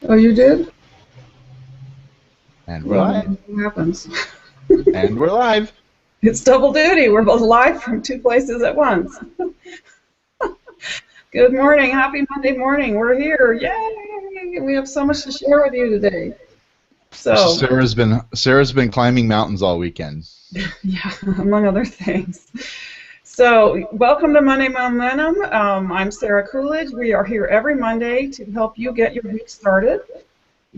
Oh, you did? And we're Well, live. what happens? And we're live. It's double duty. We're both live from two places at once. Good morning. Happy Monday morning. We're here. Yay! We have so much to share with you today. So Sarah's been climbing mountains all weekend. Yeah, among other things. So, welcome to Monday Momentum. I'm Sarah Coolidge. We are here every Monday to help you get your week started.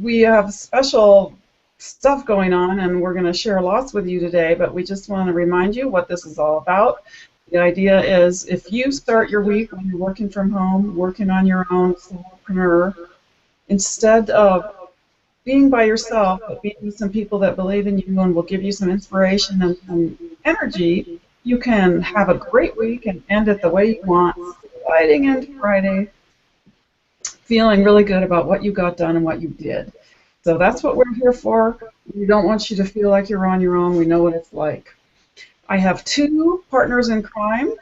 We have special stuff going on, and we're going to share lots with you today, but we just want to remind you what this is all about. The idea is if you start your week when you're working from home, working on your own, solopreneur, instead of being by yourself, but being with some people that believe in you and will give you some inspiration and some energy, you can have a great week and end it the way you want, sliding into Friday, feeling really good about what you got done and what you did. So that's what we're here for. We don't want you to feel like you're on your own. We know what it's like. I have two partners in crime,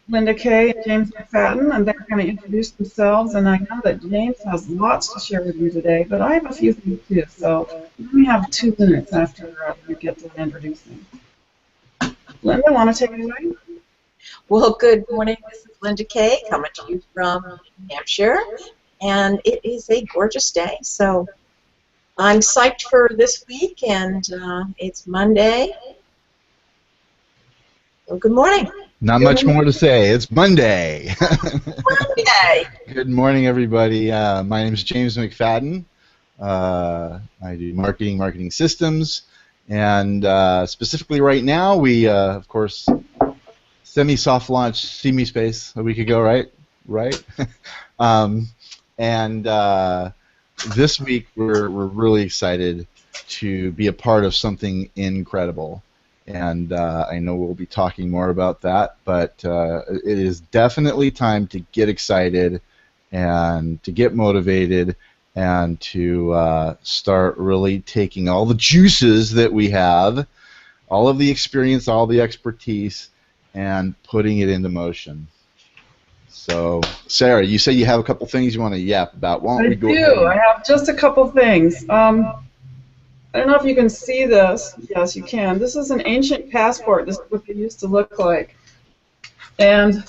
Linda Kay and James McFadden, and they're going to introduce themselves. And I know that James has lots to share with you today, but I have a few things too. So we have 2 minutes after we get to introducing. Linda, want to take it away? Well, good morning. This is Linda Kay coming to you from New Hampshire, and it is a gorgeous day. So I'm psyched for this week, and it's Monday. Well, good morning. Not much more to say. It's Monday. Monday. Good morning, everybody. My name is James McFadden. I do marketing systems, and specifically right now, we, of course, semi-soft launched See Me Space a week ago, right? And this week, we're really excited to be a part of something incredible. And I know we'll be talking more about that, but it is definitely time to get excited and to get motivated and to start really taking all the juices that we have, all of the experience, all the expertise, and putting it into motion. So, Sarah, you say you have a couple things you want to yap about. Why don't we go ahead? I have just a couple things. I don't know if you can see this. Yes, you can. This is an ancient passport. This is what they used to look like. And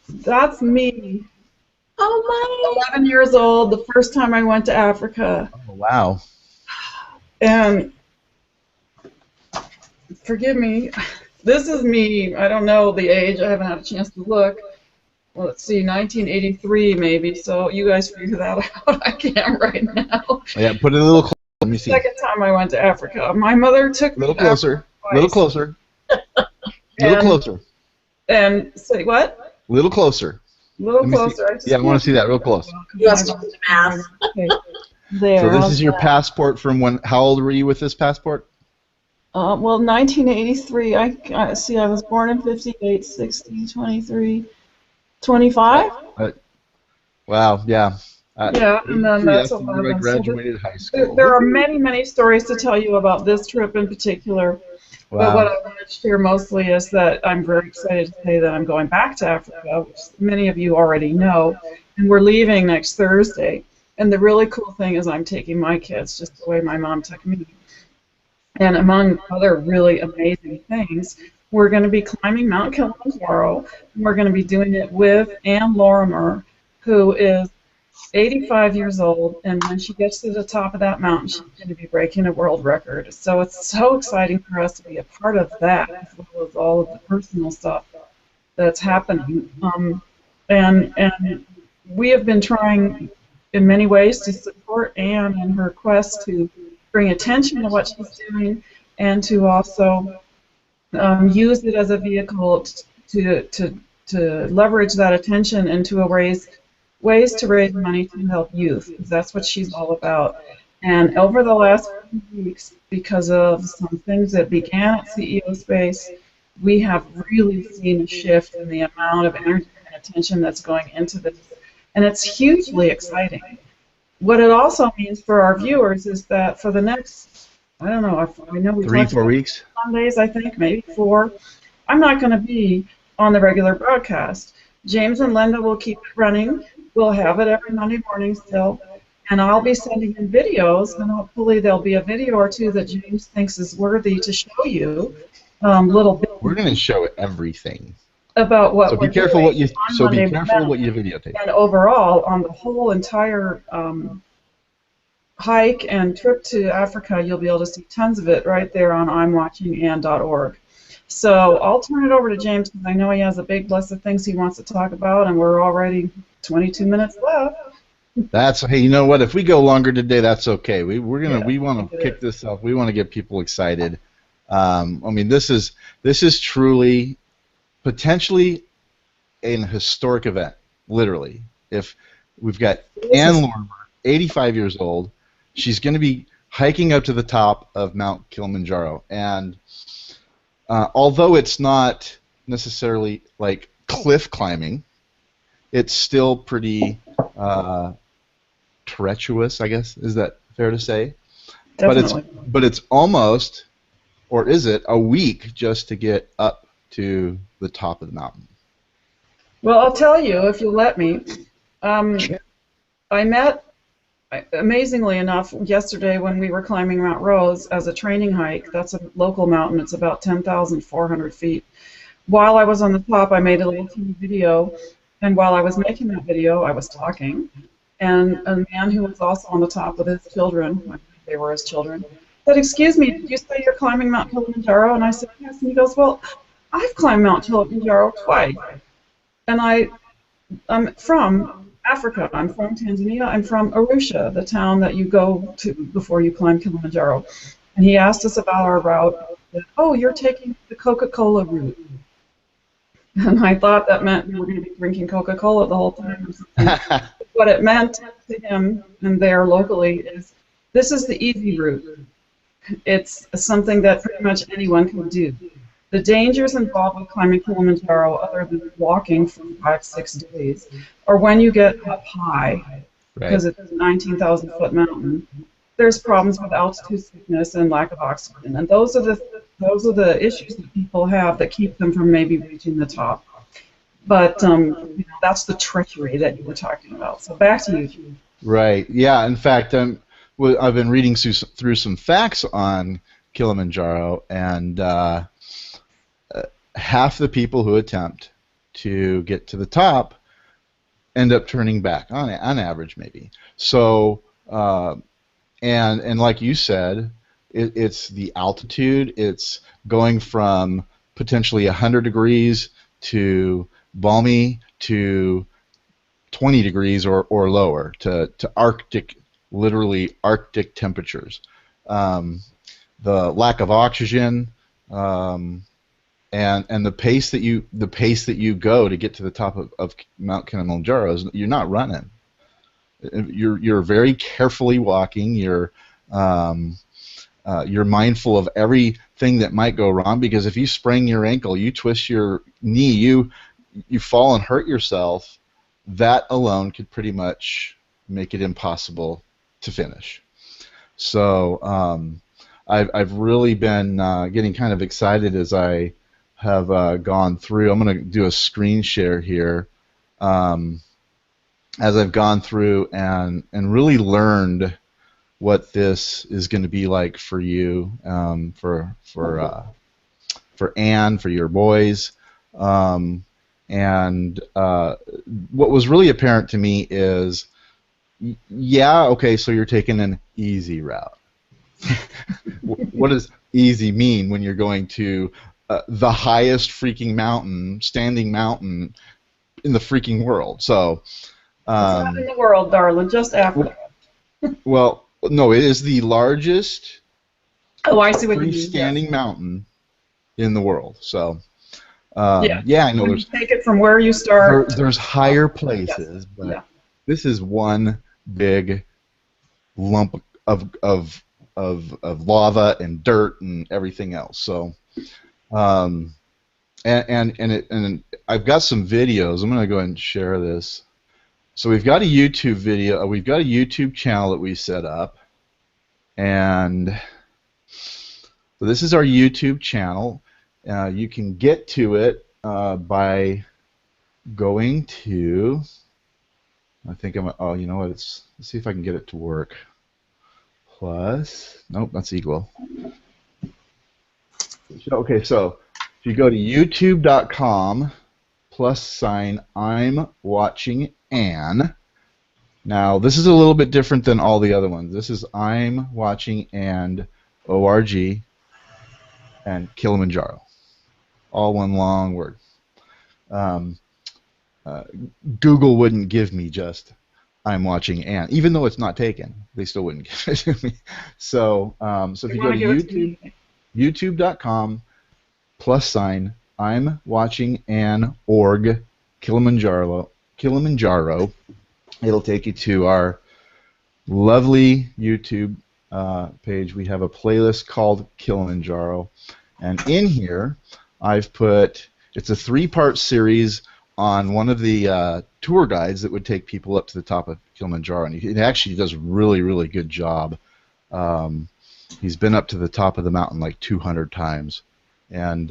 that's me. Oh, my. 11 years old, the first time I went to Africa. Oh, wow. And forgive me, this is me. I don't know the age. I haven't had a chance to look. Well, let's see, 1983 maybe, so you guys figure that out. I can't right now. Yeah, put it a little closer. Let me see. Second time I went to Africa. My mother took me A little closer. A little closer. Little closer. And say what? Little closer. A little closer. Yeah, I want to see that real close. You have to do the math. Okay. There. So this is your passport from when? How old were you with this passport? Well, 1983. I see. I was born in 58, 60, 23. 25? Wow, yeah. Yeah, and then that's 11. I graduated high school. There are many, many stories to tell you about this trip in particular. Wow. But what I wanted to share mostly is that I'm very excited to say that I'm going back to Africa, which many of you already know, and we're leaving next Thursday. And the really cool thing is I'm taking my kids just the way my mom took me. And among other really amazing things, we're going to be climbing Mount Kilimanjaro, and we're going to be doing it with Anne Lorimer, who is 85 years old, and when she gets to the top of that mountain, she's going to be breaking a world record. So it's so exciting for us to be a part of that, as well as all of the personal stuff that's happening. And we have been trying in many ways to support Anne in her quest to bring attention to what she's doing and to also use it as a vehicle to leverage that attention and to ways to raise money to help youth. That's what she's all about. And over the last few weeks, because of some things that began at CEO Space, we have really seen a shift in the amount of energy and attention that's going into this. And it's hugely exciting. What it also means for our viewers is that for the next, I don't know, I know we 3-4 weeks. Sundays, I think, maybe 4. I'm not going to be on the regular broadcast. James and Linda will keep it running. We'll have it every Monday morning still. And I'll be sending in videos, and hopefully there'll be a video or two that James thinks is worthy to show you, little We're bits going to show everything. about So what be we're careful doing what you on Monday what you videotape. and overall on the whole entire hike and trip to Africa. You'll be able to see tons of it right there on imwatchinganne.org. So I'll turn it over to James because I know he has a big list of things he wants to talk about, and we're already 22 minutes left. That's hey, you know what? If we go longer today, that's okay. We Yeah, want to kick this off. We want to get people excited. I mean, this is truly potentially an historic event, literally. If we've got Anne Lorimer, 85 years old, she's going to be hiking up to the top of Mount Kilimanjaro, and although it's not necessarily like cliff climbing, it's still pretty treacherous, I guess. Is that fair to say? definitely. But it's almost, or is it, a week just to get up to the top of the mountain. Well, I'll tell you if you'll let me. I met, amazingly enough, yesterday when we were climbing Mount Rose as a training hike. That's a local mountain. It's about 10,400 feet. While I was on the top, I made a little teeny video, and while I was making that video, I was talking, and a man who was also on the top with his children, I think they were his children, said, "Excuse me, did you say you're climbing Mount Kilimanjaro?" And I said, "Yes." And he goes, "Well, I've climbed Mount Kilimanjaro twice, and I'm from Africa. I'm from Tanzania. I'm from Arusha, the town that you go to before you climb Kilimanjaro." And he asked us about our route. Said, "Oh, you're taking the Coca-Cola route." And I thought that meant we were going to be drinking Coca-Cola the whole time or something. What it meant to him and there locally is this is the easy route. It's something that pretty much anyone can do. The dangers involved with climbing Kilimanjaro, other than walking for 5-6 days, are when you get up high, because it's a 19,000-foot mountain. There's problems with altitude sickness and lack of oxygen, and those are the issues that people have that keep them from maybe reaching the top. But that's the treachery that you were talking about. So back to you. Right. Yeah. In fact, I've been reading through some facts on Kilimanjaro, and half the people who attempt to get to the top end up turning back on average, maybe. So, and like you said, it's the altitude. It's going from potentially 100 degrees to balmy to 20 degrees or lower to Arctic, literally Arctic temperatures. The lack of oxygen, and the pace that you go to get to the top of Mount Kilimanjaro is you're not running. You're very carefully walking. You're mindful of everything that might go wrong, because if you sprain your ankle, you twist your knee, you fall and hurt yourself, that alone could pretty much make it impossible to finish. So I've really been getting kind of excited as I have gone through. I'm going to do a screen share here as I've gone through and really learned what this is going to be like for you, for Anne, for your boys, and what was really apparent to me is, yeah, okay, so you're taking an easy route. What does easy mean when you're going to the highest freaking mountain, standing mountain in the freaking world? So, It's not in the world, darling, just Africa. Well, no, it is the largest freestanding mountain in the world. So, yeah, I know you take it from where you start. There's higher places, but this is one big lump of lava and dirt and everything else. So, and I've got some videos. I'm going to go ahead and share this. So we've got a YouTube video. We've got a YouTube channel that we set up, and so this is our YouTube channel. You can get to it by going to. I think I'm. Oh, you know what? Let's see if I can get it to work. Plus, nope, that's equal. Okay, so if you go to youtube.com +sign I'm watching Anne. Now this is a little bit different than all the other ones. This is I'm watching and org and Kilimanjaro, all one long word. Um, uh, Google wouldn't give me just I'm watching Anne, even though it's not taken. They still wouldn't give it to me. So, so if you go to YouTube, youtube.com +sign I'm watching Anne org Kilimanjaro, it'll take you to our lovely YouTube page. We have a playlist called Kilimanjaro, and in here I've put, it's a 3-part series on one of the tour guides that would take people up to the top of Kilimanjaro, and he actually does a really, really good job. He's been up to the top of the mountain like 200 times, and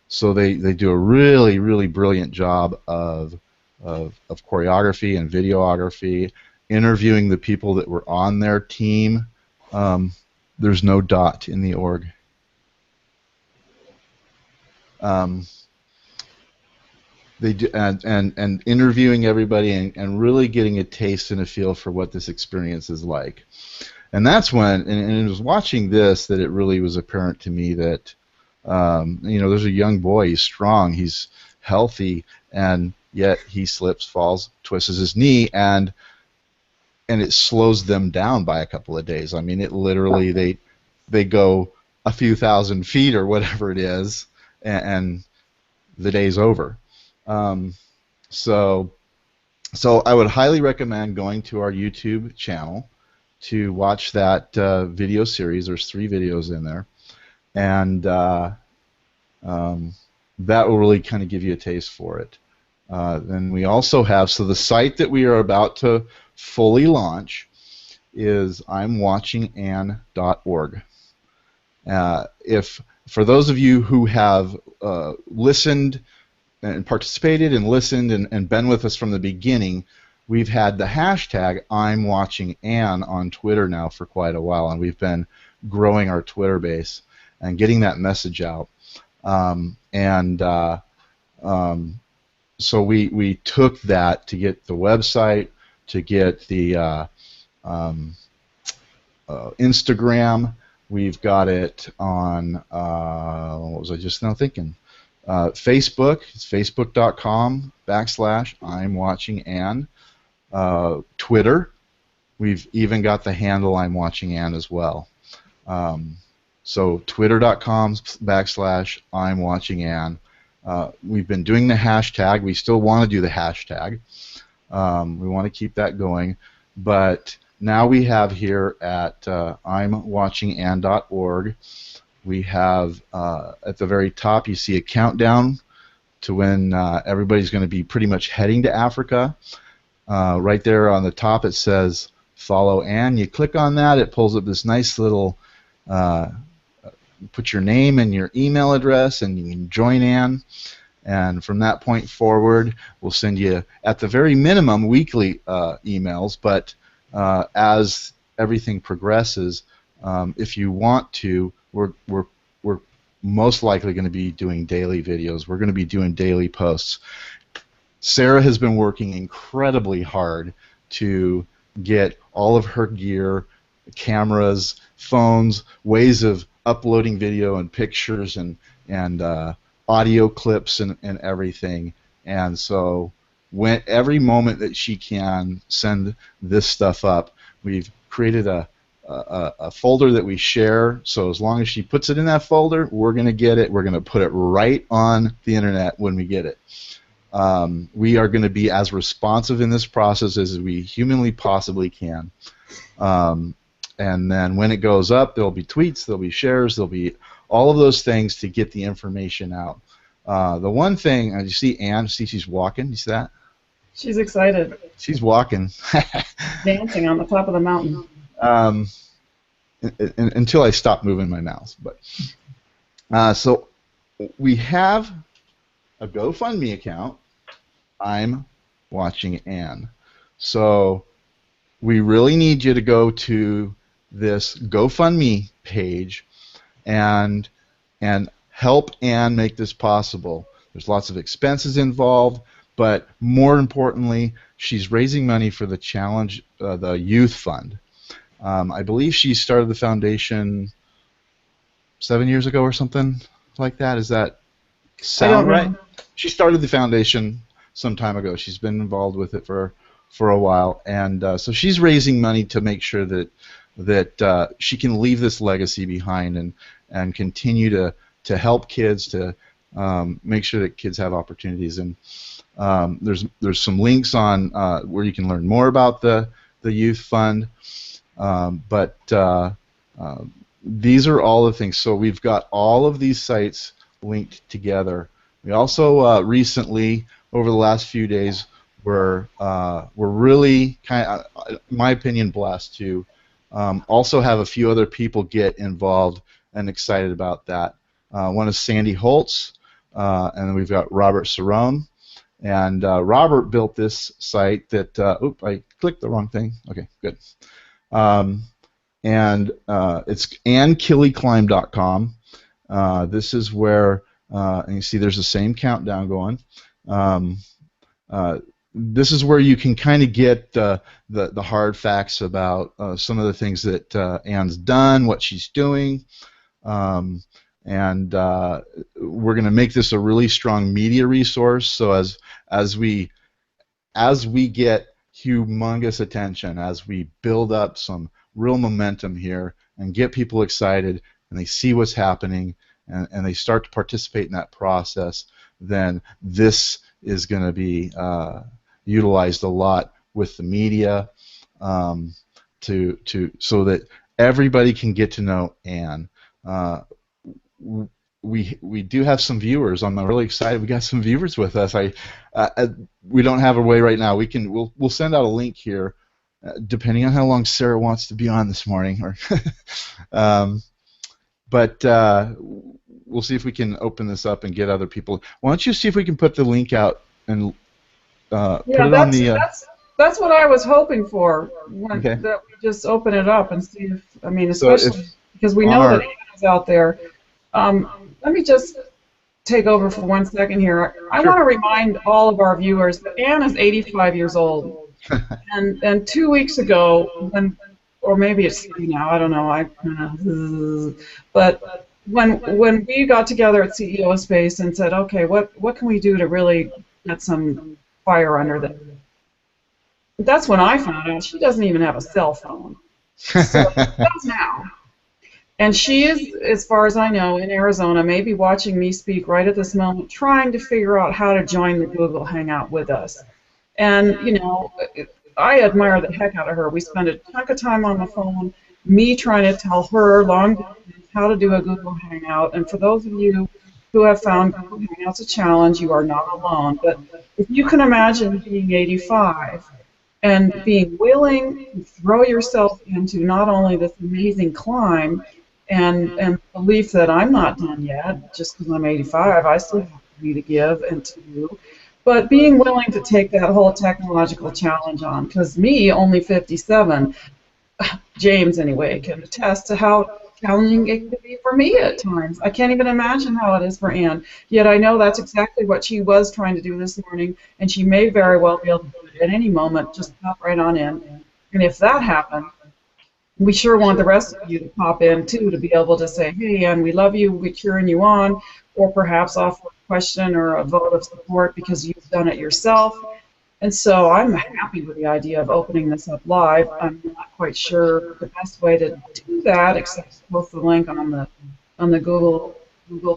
so they do a really, really brilliant job of choreography and videography, interviewing the people that were on their team. There's no dot in the org. They do, and interviewing everybody and really getting a taste and a feel for what this experience is like. And that's when, and it was watching this that it really was apparent to me that, you know, there's a young boy, he's strong, he's healthy, and yet he slips, falls, twists his knee, and it slows them down by a couple of days. I mean, it literally, they go a few thousand feet or whatever it is, and the day's over. So I would highly recommend going to our YouTube channel to watch that video series. There's 3 videos in there, and that will really kind of give you a taste for it. Then we also have, so the site that we are about to fully launch is imwatchinganne.org. If for those of you who have listened and participated and listened and been with us from the beginning, we've had the hashtag imwatchinganne on Twitter now for quite a while, and we've been growing our Twitter base and getting that message out. So we took that to get the website, to get the Instagram. We've got it on, what was I just now thinking? Facebook. It's facebook.com/imwatchinganne. Twitter. We've even got the handle imwatchinganne as well. So twitter.com/imwatchinganne. We've been doing the hashtag. We still want to do the hashtag. We want to keep that going. But now we have here at imwatchinganne.org, we have at the very top, you see a countdown to when everybody's going to be pretty much heading to Africa. Right there on the top it says follow Anne. You click on that, it pulls up this nice little, put your name and your email address, and you can join Anne. And from that point forward, we'll send you, at the very minimum, weekly emails. But as everything progresses, if you want to, we're most likely going to be doing daily videos. We're going to be doing daily posts. Sarah has been working incredibly hard to get all of her gear, cameras, phones, ways of uploading video and pictures and audio clips and everything. And so when every moment that she can send this stuff up, we've created a folder that we share. So as long as she puts it in that folder, we're going to get it. We're going to put it right on the internet when we get it. We are going to be as responsive in this process as we humanly possibly can. And then when it goes up, there'll be tweets, there'll be shares, there'll be all of those things to get the information out. The one thing, you see Anne, see she's walking, you see that? She's excited. She's walking. Dancing on the top of the mountain. Until I stop moving my mouse. But so we have a GoFundMe account. I'm watching Anne. So we really need you to go to this GoFundMe page and help Anne make this possible. There's lots of expenses involved, but more importantly, she's raising money for the challenge, the youth fund. I believe she started the foundation 7 years ago or something like that. Does that I don't sound right? know. She started the foundation some time ago. She's been involved with it for a while, and so she's raising money to make sure that she can leave this legacy behind and continue to help kids, to make sure that kids have opportunities. And there's some links on where you can learn more about the youth fund, but these are all the things. So we've got all of these sites linked together. We also recently, over the last few days, we're really kind of, in my opinion, blessed to also have a few other people get involved and excited about that. One is Sandy Holtz, and then we've got Robert Cerrone. And Robert built this site that, oop, I clicked the wrong thing. Okay, good. And it's AnneKillyClimb.com. This is where, and you see there's the same countdown going. This is where you can kind of get the hard facts about some of the things that Anne's done, what she's doing, and we're going to make this a really strong media resource. So as we get humongous attention, as we build up some real momentum here and get people excited and they see what's happening and they start to participate in that process, then this is going to be utilized a lot with the media so that everybody can get to know Anne. We do have some viewers. I'm really excited. We got some viewers with us. We don't have a way right now. We'll send out a link here, depending on how long Sarah wants to be on this morning. But we'll see if we can open this up and get other people. Why don't you see if we can put the link out and put it on the. That's what I was hoping for. Okay. That we just open it up and see if, I mean, So especially because we know that Anne is out there. Let me just take over for 1 second here. I want to remind all of our viewers that Anne is 85 years old. and 2 weeks ago, or maybe it's 3 now, I don't know. But when we got together at CEO Space and said, okay, what can we do to really get some fire under them? That's when I found out she doesn't even have a cell phone. So she does now. And she is, as far as I know, in Arizona, maybe watching me speak right at this moment, trying to figure out how to join the Google Hangout with us. And, you know, I admire the heck out of her. We spend a chunk of time on the phone, me trying to tell her long distance how to do a Google Hangout. And for those of you who have found Google Hangouts a challenge, you are not alone. But if you can imagine being 85 and being willing to throw yourself into not only this amazing climb, and belief that I'm not done yet, just because I'm 85, I still have me to give and to do. But being willing to take that whole technological challenge on, because me, only 57, James anyway, can attest to how challenging it can be for me at times. I can't even imagine how it is for Anne. Yet I know that's exactly what she was trying to do this morning, and she may very well be able to do it at any moment. Just pop right on in. And if that happened, we sure want the rest of you to pop in, too, to be able to say, hey, Anne, we love you, we're cheering you on, or perhaps offer a question or a vote of support because you've done it yourself. And so I'm happy with the idea of opening this up live. I'm not quite sure the best way to do that, except to post the link on the Google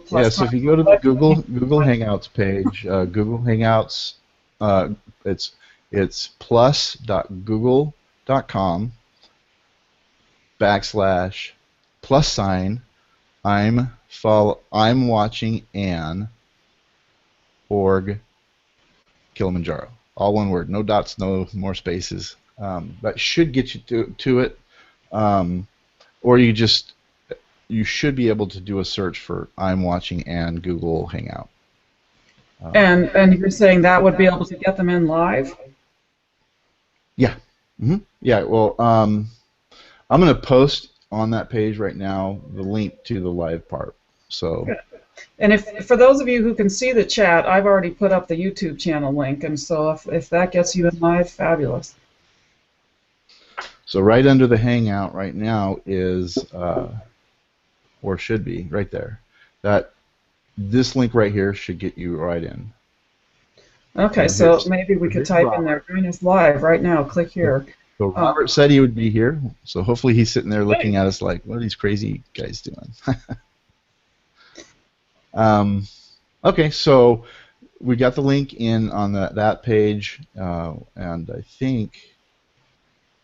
Plus. Yeah, so if you go to the Google Hangouts page, Google Hangouts, it's plus.google.com /+ I'm watching Anne org Kilimanjaro. All one word, no dots, no more spaces. That should get you to it, or you should be able to do a search for I'm watching Anne Google Hangout. And you're saying that would be able to get them in live? Yeah. Yeah. Well, I'm going to post on that page right now the link to the live part. So. And if for those of you who can see the chat, I've already put up the YouTube channel link, and so if that gets you in live, fabulous. So right under the Hangout right now is, or should be, right there. This link right here should get you right in. Okay, so maybe we could type in there, join us live right now, click here. So Robert said he would be here, so hopefully he's sitting there looking at us like, what are these crazy guys doing? Okay, so we got the link in on that page, and I think,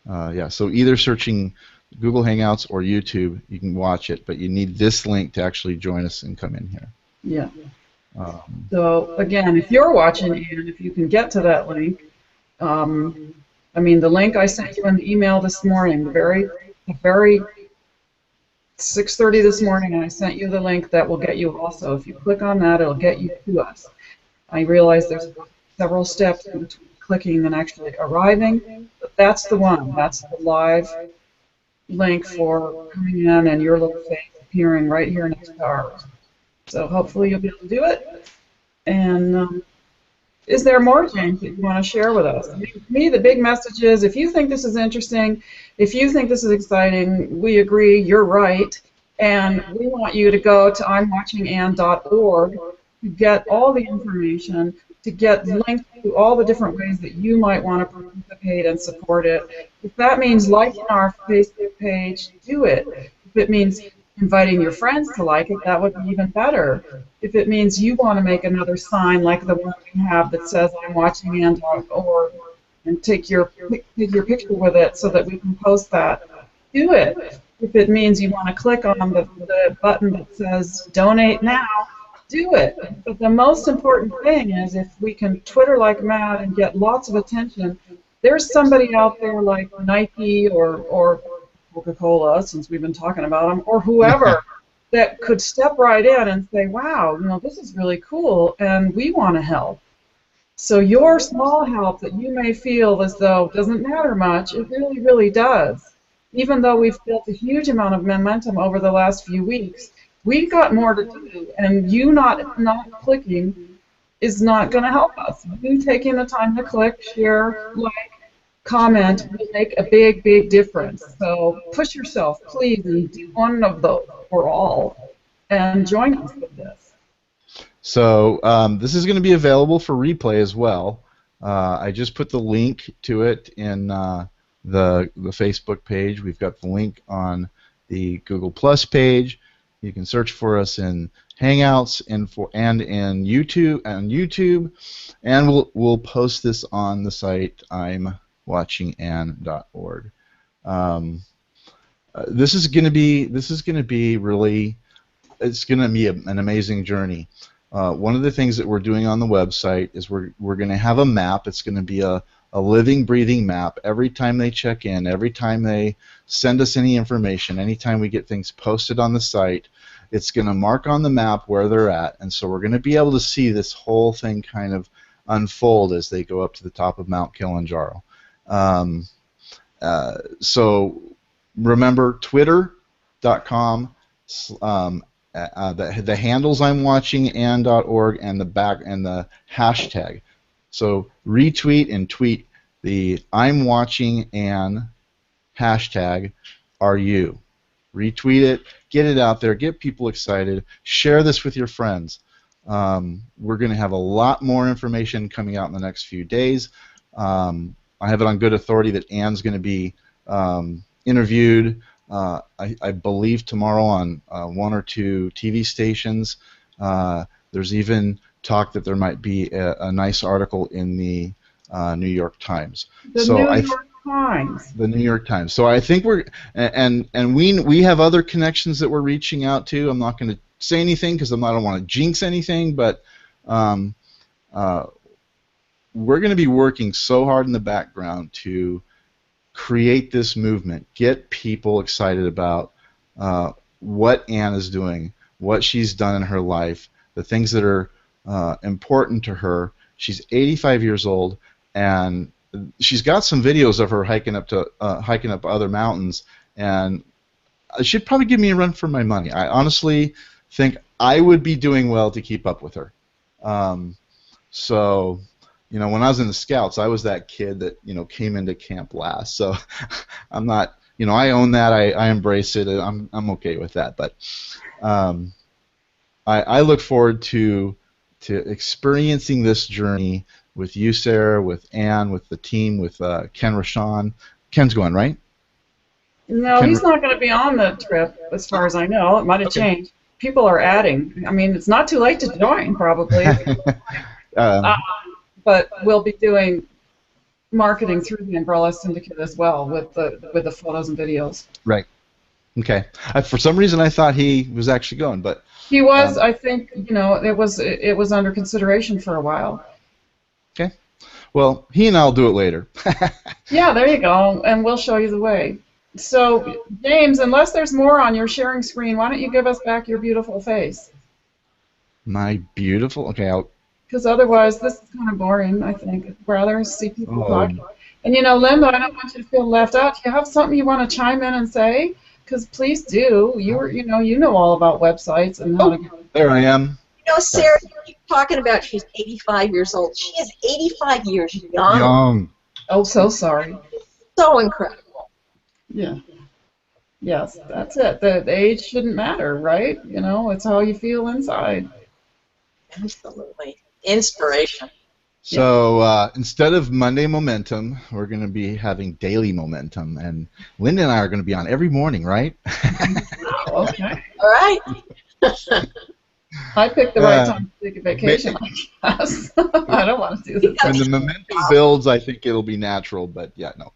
yeah, so either searching Google Hangouts or YouTube, you can watch it, but you need this link to actually join us and come in here. Yeah. So again, if you're watching, and if you can get to that link, I mean, the link I sent you in the email this morning, the very 6:30 this morning, and I sent you the link that will get you also. If you click on that, it'll get you to us. I realize there's several steps between clicking and actually arriving, but that's the one. That's the live link for coming in and your little face appearing right here next to ours. So hopefully you'll be able to do it. And is there more, James, that you want to share with us? I mean, to me, the big message is, if you think this is interesting, if you think this is exciting, we agree, you're right, and we want you to go to imwatchinganne.org to get all the information, to get links to all the different ways that you might want to participate and support it. If that means liking our Facebook page, do it. If it means inviting your friends to like it, that would be even better. If it means you want to make another sign like the one we have that says imwatchinganne.org and take your picture with it so that we can post that, do it. If it means you want to click on the button that says donate now, do it. But the most important thing is, if we can Twitter like mad and get lots of attention, there's somebody out there like Nike or Coca-Cola, since we've been talking about them, or whoever, that could step right in and say, wow, you know, this is really cool, and we want to help. So your small help that you may feel as though doesn't matter much, it really, really does. Even though we've built a huge amount of momentum over the last few weeks, we've got more to do, and you not clicking is not going to help us. You taking the time to click, share, like, comment will make a big, big difference. So push yourself, please, and do one of those or all, and join us with this. So this is going to be available for replay as well. I just put the link to it in the Facebook page. We've got the link on the Google Plus page. You can search for us in Hangouts and in YouTube, and we'll post this on the site imwatchinganne.org. This is going to be really, it's going to be an amazing journey. One of the things that we're doing on the website is we're going to have a map. It's going to be a living, breathing map. Every time they check in, every time they send us any information, anytime we get things posted on the site, it's going to mark on the map where they're at, and so we're going to be able to see this whole thing kind of unfold as they go up to the top of Mount Kilimanjaro. So remember, twitter.com, the handles imwatchinganne.org, and the hashtag. So retweet and tweet the imwatchinganne hashtag #RU. Retweet it, get it out there, get people excited, share this with your friends. We're going to have a lot more information coming out in the next few days. I have it on good authority that Anne's going to be interviewed, I believe, tomorrow on 1 or 2 TV stations. There's even talk that there might be a nice article in the New York Times. The New York Times. The New York Times. So I think we're, and we have other connections that we're reaching out to. I'm not going to say anything because I don't want to jinx anything, but we're going to be working so hard in the background to create this movement, get people excited about what Anne is doing, what she's done in her life, the things that are important to her. She's 85 years old, and she's got some videos of her hiking up other mountains, and she'd probably give me a run for my money. I honestly think I would be doing well to keep up with her. So, when I was in the Scouts, I was that kid that came into camp last. So, I'm not. I own that. I embrace it. I'm okay with that. But I look forward to experiencing this journey with you, Sarah, with Ann, with the team, with Ken Rashawn. Ken's going, right? No, he's not going to be on the trip, as far as I know. It might have changed. People are adding. I mean, it's not too late to join, probably. But we'll be doing marketing through the Umbrella Syndicate as well, with the photos and videos. Right. Okay. For some reason, I thought he was actually going, but he was. I think it was under consideration for a while. Okay. Well, he and I'll do it later. Yeah, there you go, and we'll show you the way. So, James, unless there's more on your sharing screen, why don't you give us back your beautiful face? My beautiful? Okay, because otherwise this is kind of boring, I think. I'd rather see people talk. And Linda, I don't want you to feel left out. Do you have something you want to chime in and say? Because please do. You know all about websites and how to. There I am. Sarah, you keep talking about she's 85 years old. She is 85 years young. Young. Oh, so sorry. So incredible. Yeah. Yes, that's it. The age shouldn't matter, right? It's how you feel inside. Absolutely. Inspiration. So instead of Monday Momentum, we're going to be having Daily Momentum, and Linda and I are going to be on every morning, right? Okay. All right. I picked the right time to take a vacation, I guess. I don't want to do this. When the momentum builds, I think it'll be natural, but yeah, no.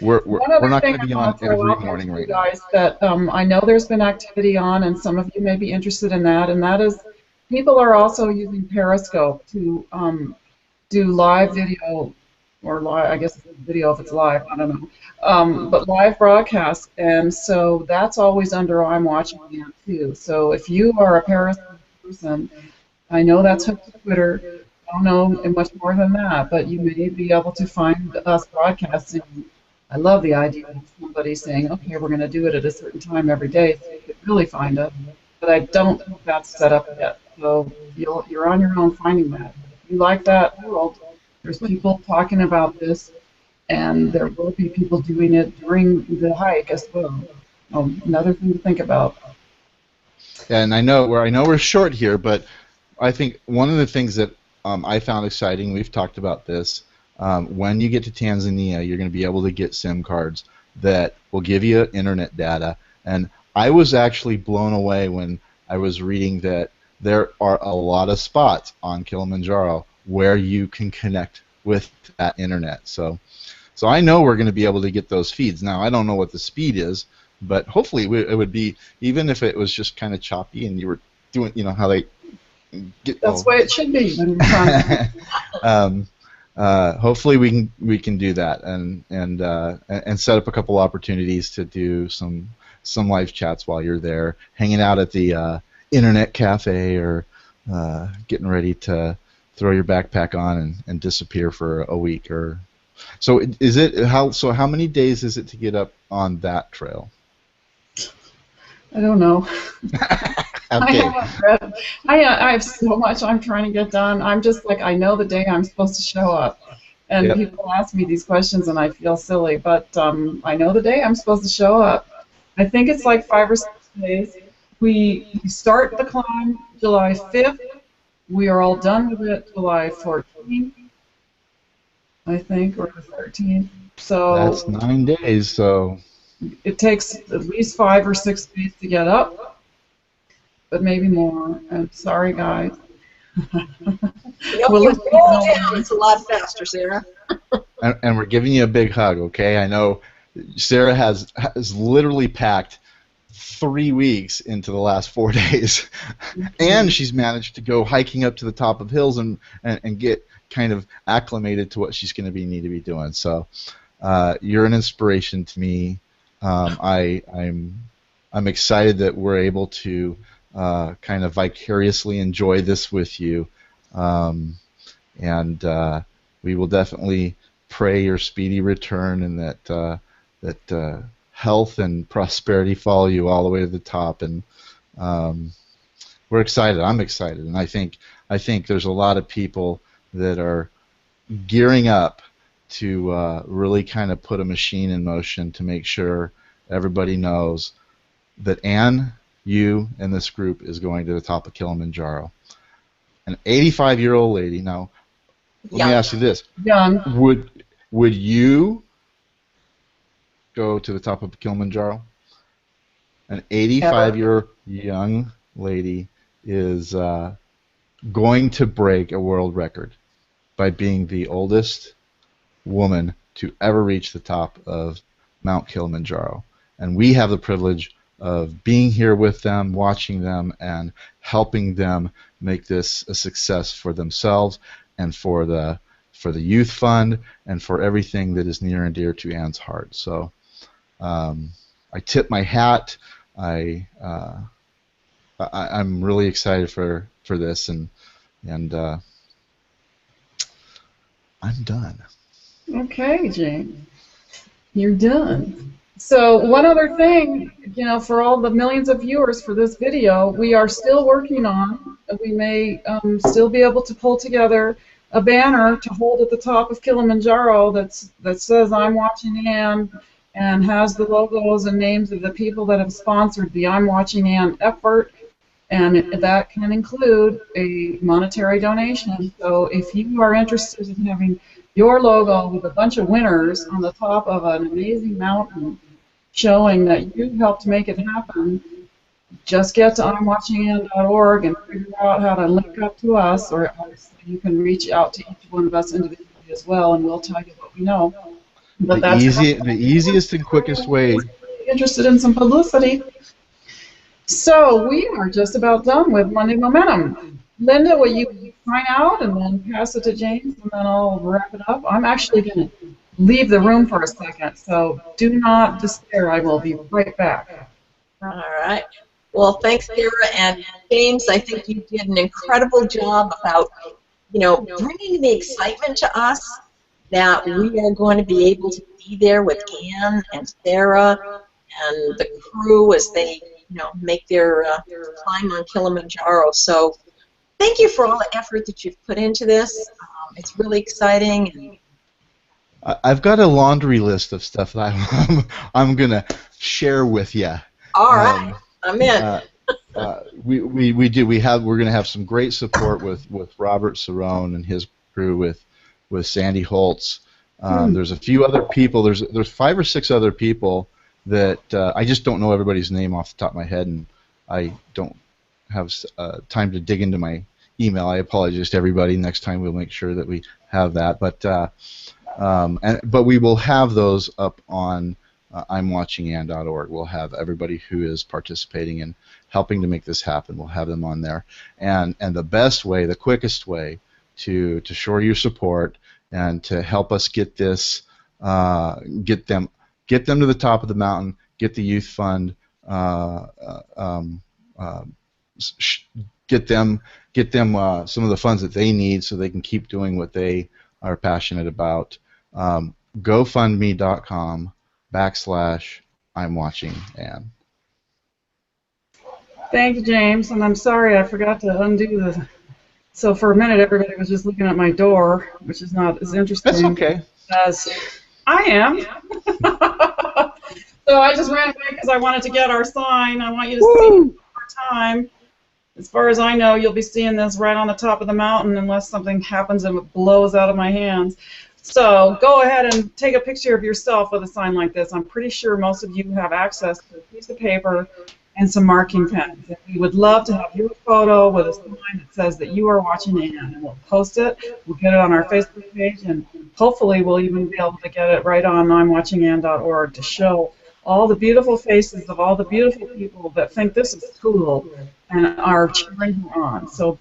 We're not going to be on every morning right now. Guys, that I know there's been activity on, and some of you may be interested in that, and that is people are also using Periscope to do live video, or live, I guess it's video if it's live, I don't know, but live broadcasts, and so that's always under I'm Watching Anne too. So if you are a Periscope person, I know that's hooked to Twitter. I don't know much more than that, but you may be able to find us broadcasting. I love the idea of somebody saying, okay, we're going to do it at a certain time every day, so you can really find it. But I don't think that's set up yet. So you're on your own finding that. If you like that world, there's people talking about this, and there will be people doing it during the hike as well. Another thing to think about. And I know we're short here, but I think one of the things that I found exciting, we've talked about this, when you get to Tanzania, you're going to be able to get SIM cards that will give you internet data. And I was actually blown away when I was reading that there are a lot of spots on Kilimanjaro where you can connect with that internet. So I know we're going to be able to get those feeds. Now, I don't know what the speed is, but hopefully it would be, even if it was just kind of choppy and you were doing, how they get. That's the way it should be. Hopefully we can do that and set up a couple opportunities to do some live chats while you're there, hanging out at the internet cafe, or getting ready to throw your backpack on and disappear for a week. Or so is it how many days is it to get up on that trail? I don't know. Okay. I have so much I'm trying to get done. I'm just like, I know the day I'm supposed to show up. And Yep. People ask me these questions and I feel silly, but I know the day I'm supposed to show up. I think it's like 5 or 6 days. We start the climb July 5th. We are all done with it July 14th, I think, or the 13th. So That's 9 days, so it takes at least 5 or 6 days to get up, but maybe more. And sorry, guys. We'll roll down. It's a lot faster, Sarah. and we're giving you a big hug, okay? I know Sarah has literally packed 3 weeks into the last 4 days, and she's managed to go hiking up to the top of hills and get kind of acclimated to what she's going to need to be doing. So you're an inspiration to me. I'm excited that we're able to kind of vicariously enjoy this with you, and we will definitely pray your speedy return, and that health and prosperity follow you all the way to the top. And we're excited. I'm excited, and I think there's a lot of people that are gearing up to really kind of put a machine in motion to make sure everybody knows that Anne, you, and this group is going to the top of Kilimanjaro. An 85-year-old lady. Now, let me ask you this: Young. Would you go to the top of Kilimanjaro? An 85-year young lady is going to break a world record by being the oldest woman to ever reach the top of Mount Kilimanjaro. And we have the privilege of being here with them, watching them, and helping them make this a success for themselves and for the youth fund and for everything that is near and dear to Anne's heart. So I tip my hat. I'm really excited for this, and I'm done. Okay, Jane, you're done. So one other thing, for all the millions of viewers for this video, we are still working on. We may still be able to pull together a banner to hold at the top of Kilimanjaro that says "I'm watching Anne" and has the logos and names of the people that have sponsored the "I'm watching Anne" effort. And that can include a monetary donation. So if you are interested in having your logo with a bunch of winners on the top of an amazing mountain showing that you helped make it happen, just get to imwatchinganne.org and figure out how to link up to us, or obviously you can reach out to each one of us individually as well, and we'll tell you what we know. But the easiest and quickest way. Interested in some publicity. So we are just about done with Monday Momentum. Linda, will you sign out and then pass it to James, and then I'll wrap it up? I'm actually going to leave the room for a second, so do not despair. I will be right back. All right. Well, thanks, Sarah and James. I think you did an incredible job about, bringing the excitement to us that we are going to be able to be there with Anne and Sarah and the crew as they make their climb on Kilimanjaro. So thank you for all the effort that you've put into this. It's really exciting. I've got a laundry list of stuff that I'm going to share with you. All right, I'm in. We're going to have some great support with Robert Cerrone and his crew with Sandy Holtz. There's a few other people. There's 5 or 6 other people that I just don't know everybody's name off the top of my head, and I don't have time to dig into my email. I apologize to everybody. Next time we'll make sure that we have that. But we will have those up on imwatchinganne.org. We'll have everybody who is participating in helping to make this happen. We'll have them on there. And the best way, the quickest way to show your support and to help us get this, get them to the top of the mountain, get the youth fund, get them some of the funds that they need so they can keep doing what they are passionate about. GoFundMe.com/I'mWatchingAnne. Thank you, James, and I'm sorry I forgot to undo the. So for a minute, everybody was just looking at my door, which is not as interesting. That's okay. As I am. So I just ran away because I wanted to get our sign. I want you to see it one more time. As far as I know, you'll be seeing this right on the top of the mountain unless something happens and it blows out of my hands. So go ahead and take a picture of yourself with a sign like this. I'm pretty sure most of you have access to a piece of paper and some marking pens. And we would love to have your photo with a sign that says that you are watching Anne, and we'll post it. We'll get it on our Facebook page, and hopefully we'll even be able to get it right on imwatchinganne.org to show all the beautiful faces of all the beautiful people that think this is cool and are cheering her on. So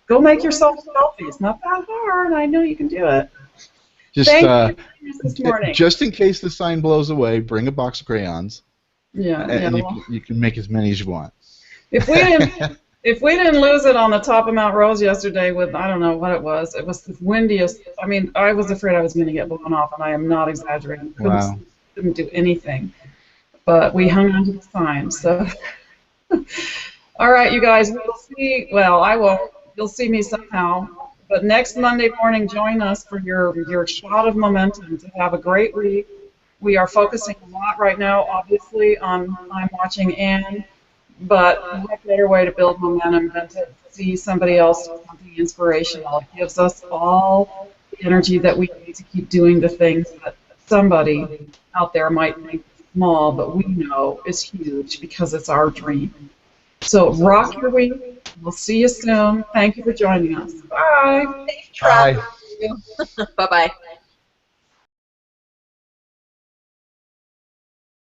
go make yourself a selfie. It's not that hard. I know you can do it. Thank you this morning. Just in case the sign blows away, bring a box of crayons. Yeah, and you can make as many as you want. If we If we didn't lose it on the top of Mount Rose yesterday with, I don't know what it was the windiest. I mean, I was afraid I was going to get blown off, and I am not exaggerating. Wow. Couldn't do anything. But we hung on to the signs. So, all right, you guys, we'll see. Well, I won't. You'll see me somehow. But next Monday morning, join us for your shot of momentum to have a great week. We are focusing a lot right now, obviously, on I'm Watching Anne. But what better way to build momentum than to see somebody else do something inspirational? It gives us all the energy that we need to keep doing the things that somebody out there might think is small, but we know is huge because it's our dream. So rock your week. We'll see you soon. Thank you for joining us. Bye. Safe travel. Bye-bye.